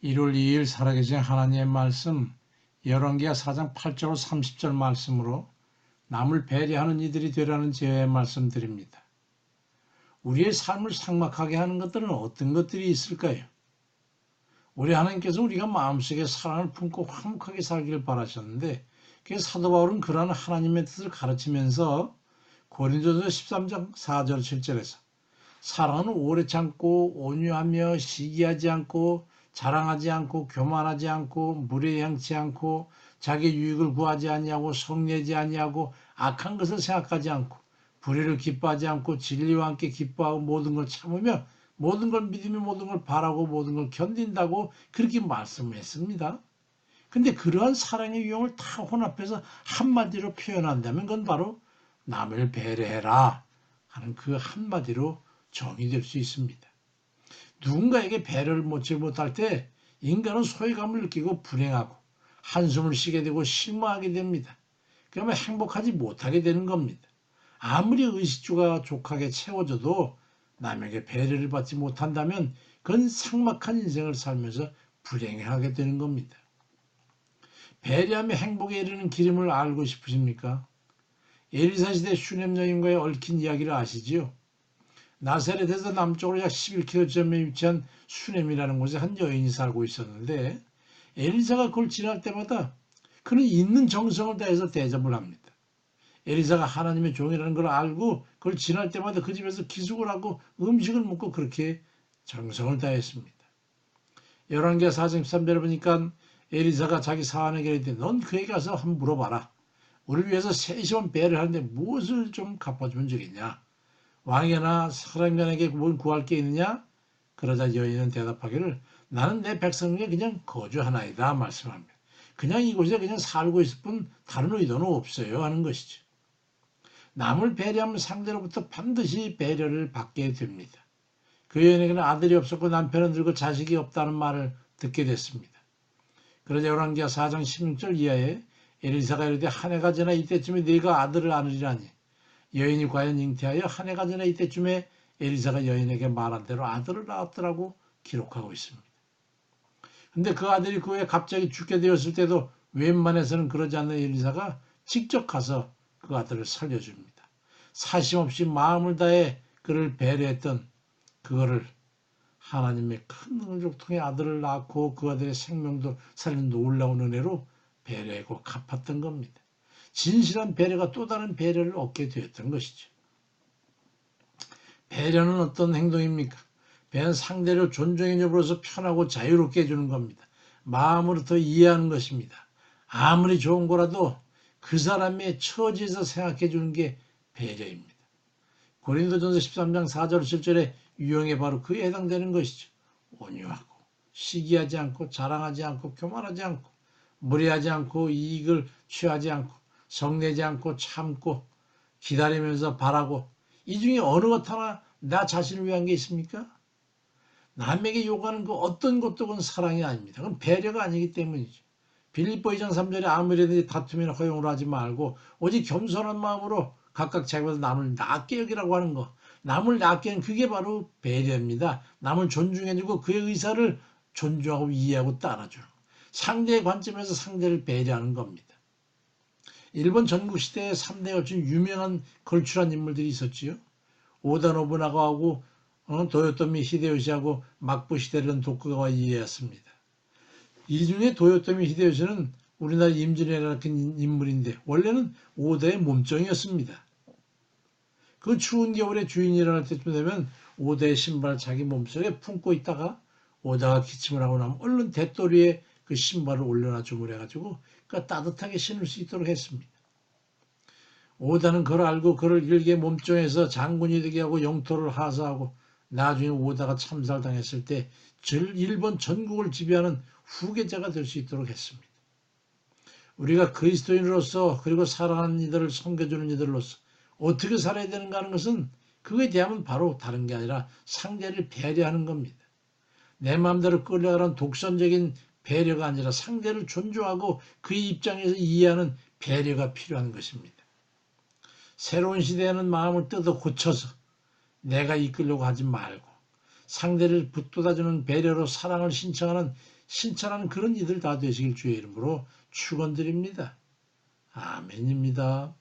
1월 2일 살아계신 하나님의 말씀 열왕기하 4장 8절로 30절 말씀으로 남을 배려하는 이들이 되라는 제의 말씀 드립니다. 우리의 삶을 삭막하게 하는 것들은 어떤 것들이 있을까요? 우리 하나님께서 우리가 마음속에 사랑을 품고 화목하게 살기를 바라셨는데 사도 바울은 그러한 하나님의 뜻을 가르치면서 고린도전서 13장 4절 7절에서 사랑은 오래 참고 온유하며 시기하지 않고 자랑하지 않고 교만하지 않고 무례행치 않고 자기 유익을 구하지 아니하고 성내지 아니하고 악한 것을 생각하지 않고 불의를 기뻐하지 않고 진리와 함께 기뻐하고 모든 걸 참으며 모든 걸 믿으며 모든 걸 바라고 모든 걸 견딘다고 그렇게 말씀을 했습니다. 근데 그러한 사랑의 유형을 다 혼합해서 한마디로 표현한다면 그건 바로 남을 배려해라 하는 그 한마디로 정의될 수 있습니다. 누군가에게 배려를 못지 못할 때 인간은 소외감을 느끼고 불행하고 한숨을 쉬게 되고 실망하게 됩니다. 그러면 행복하지 못하게 되는 겁니다. 아무리 의식주가 족하게 채워져도 남에게 배려를 받지 못한다면 그건 삭막한 인생을 살면서 불행하게 되는 겁니다. 배려하며 행복에 이르는 길임을 알고 싶으십니까? 엘리사 시대 슈넴 여인과의 얽힌 이야기를 아시지요? 나사렛에서 남쪽으로 약 11km쯤에 위치한 수넴이라는 곳에 한 여인이 살고 있었는데 엘리사가 그걸 지날 때마다 그는 있는 정성을 다해서 대접을 합니다. 엘리사가 하나님의 종이라는 걸 알고 그걸 지날 때마다 그 집에서 기숙을 하고 음식을 먹고 그렇게 정성을 다했습니다. 열왕기하 4장 13절에 보니까 엘리사가 자기 사환에게 이르되 넌 그에게 가서 한번 물어봐라. 우리를 위해서 세시간 배를 하는데 무엇을 좀 갚아주면 되겠냐. 왕에게나 사람간에게 뭘 구할 게 있느냐? 그러자 여인은 대답하기를 나는 내 백성에게 그냥 거주하나이다 말씀합니다. 그냥 이곳에 그냥 살고 있을 뿐 다른 의도는 없어요 하는 것이죠. 남을 배려하면 상대로부터 반드시 배려를 받게 됩니다. 그 여인에게는 아들이 없었고 남편은 늙고 자식이 없다는 말을 듣게 됐습니다. 그러자 열왕기하 4장 16절 이하에 엘리사가 이르되 한 해가 지나 이때쯤에 네가 아들을 안으리라니 여인이 과연 잉태하여 한 해가 지나 이때쯤에 엘리사가 여인에게 말한 대로 아들을 낳았더라고 기록하고 있습니다. 근데 그 아들이 그 후에 갑자기 죽게 되었을 때도 웬만해서는 그러지 않는 엘리사가 직접 가서 그 아들을 살려줍니다. 사심없이 마음을 다해 그를 배려했던 그거를 하나님의 큰 능력을 통해 아들을 낳고 그 아들의 생명도 살린 놀라운 은혜로 배려하고 갚았던 겁니다. 진실한 배려가 또 다른 배려를 얻게 되었던 것이죠. 배려는 어떤 행동입니까? 배는 상대를 존중의 여부로서 편하고 자유롭게 해주는 겁니다. 마음으로부터 이해하는 것입니다. 아무리 좋은 거라도 그 사람의 처지에서 생각해 주는 게 배려입니다. 고린도전서 13장 4절 7절의 유형에 바로 그에 해당되는 것이죠. 온유하고 시기하지 않고 자랑하지 않고 교만하지 않고 무례하지 않고 이익을 취하지 않고 성내지 않고 참고 기다리면서 바라고 이 중에 어느 것 하나 나 자신을 위한 게 있습니까? 남에게 요구하는 그 어떤 것도 그건 사랑이 아닙니다. 그건 배려가 아니기 때문이죠. 빌립보 2장 3절에 아무래도 다툼이나 허용을 하지 말고 오직 겸손한 마음으로 각각 자기보다 남을 낮게 여기라고 하는 거. 남을 낮게 하는 그게 바로 배려입니다. 남을 존중해주고 그의 의사를 존중하고 이해하고 따라주는 거. 상대의 관점에서 상대를 배려하는 겁니다. 일본 전국시대에 3대 걸친 유명한 걸출한 인물들이 있었지요. 오다 노부나가하고 도요토미 히데요시하고 막부 시대를 도쿠가와 이에야스입니다. 이 중에 도요토미 히데요시는 우리나라 임진왜란 같은 인물인데 원래는 오다의 몸종이었습니다. 그 추운 겨울에 주인이 일어날 때쯤 되면 오다의 신발을 자기 몸속에 품고 있다가 오다가 기침을 하고 나면 얼른 대도리에 그 신발을 올려놔 주물해가지고 그 따뜻하게 신을 수 있도록 했습니다. 오다는 그걸 알고 그를 일개 몸종에서 장군이 되게 하고 영토를 하사하고 나중에 오다가 참살당했을 때 일본 전국을 지배하는 후계자가 될 수 있도록 했습니다. 우리가 그리스도인으로서 그리고 사랑하는 이들을 섬겨주는 이들로서 어떻게 살아야 되는가 하는 것은 그거에 대하면 바로 다른 게 아니라 상대를 배려하는 겁니다. 내 마음대로 끌려가는 독선적인 배려가 아니라 상대를 존중하고 그의 입장에서 이해하는 배려가 필요한 것입니다. 새로운 시대에는 마음을 뜯어 고쳐서 내가 이끌려고 하지 말고 상대를 붙돋아주는 배려로 사랑을 신청하는 그런 이들 다 되시길 주의 이름으로 축원드립니다. 아멘입니다.